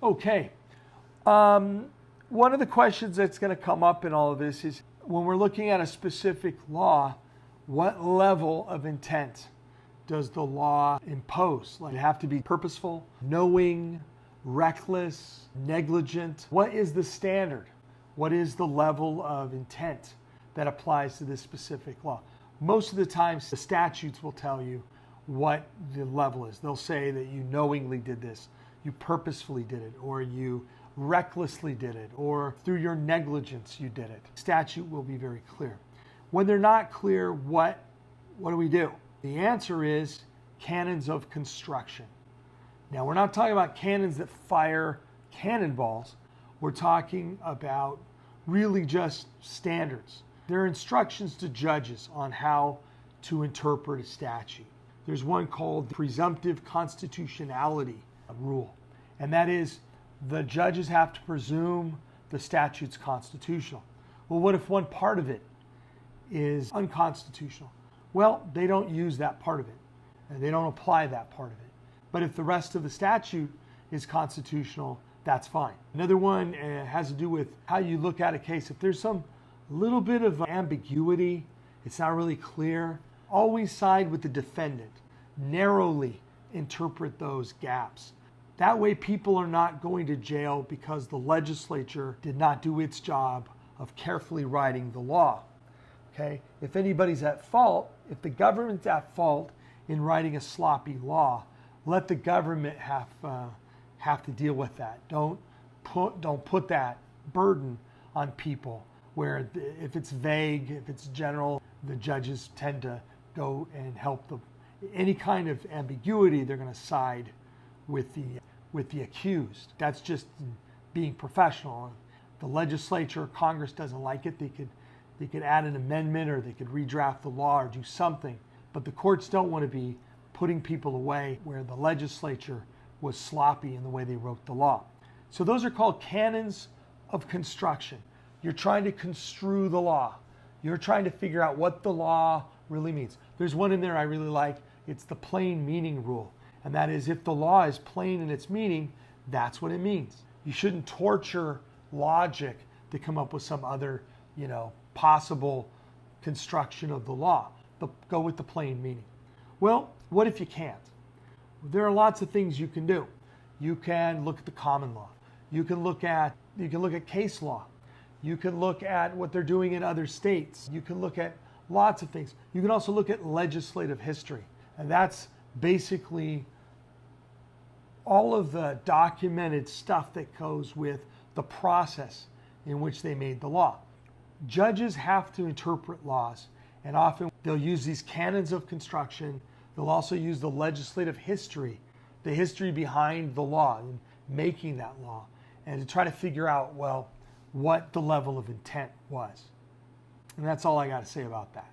Okay. One of the questions that's going to come up in all of this is when we're looking at a specific law, what level of intent does the law impose? Like, it have to be purposeful, knowing, reckless, negligent? What is the standard? What is the level of intent that applies to this specific law? Most of the times, the statutes will tell you what the level is. They'll say that you knowingly did this, you purposefully did it, or you recklessly did it, or through your negligence you did it. Statute will be very clear. When they're not clear, what do? The answer is canons of construction. Now, we're not talking about cannons that fire cannonballs. We're talking about really just standards. There are instructions to judges on how to interpret a statute. There's one called the presumptive constitutionality rule, and that is the judges have to presume the statute's constitutional. Well, what if one part of it is unconstitutional? Well, they don't use that part of it, and they don't apply that part of it. But if the rest of the statute is constitutional, that's fine. Another one has to do with how you look at a case. If there's some little bit of ambiguity, it's not really clear, always side with the defendant. Narrowly interpret those gaps. That way people are not going to jail because the legislature did not do its job of carefully writing the law. Okay? If anybody's at fault, if the government's at fault in writing a sloppy law, let the government have to deal with that. Don't put that burden on people where if it's vague, if it's general, the judges tend to go and help any kind of ambiguity, they're going to side with the accused. That's just being professional. The legislature or Congress doesn't like it, they could add an amendment or they could redraft the law or do something. But the courts don't want to be putting people away where the legislature was sloppy in the way they wrote the law. So those are called canons of construction. You're trying to construe the law. You're trying to figure out what the law really means. There's one in there I really like. It's the plain meaning rule. And that is, if the law is plain in its meaning, that's what it means. You shouldn't torture logic to come up with some other, possible construction of the law. But go with the plain meaning. Well, what if you can't? There are lots of things you can do. You can look at the common law. You can look at case law. You can look at what they're doing in other states. You can look at lots of things. You can also look at legislative history. And that's basically all of the documented stuff that goes with the process in which they made the law. Judges have to interpret laws, and often they'll use these canons of construction. They'll also use the legislative history, the history behind the law and making that law, and to try to figure out, what the level of intent was. And that's all I got to say about that.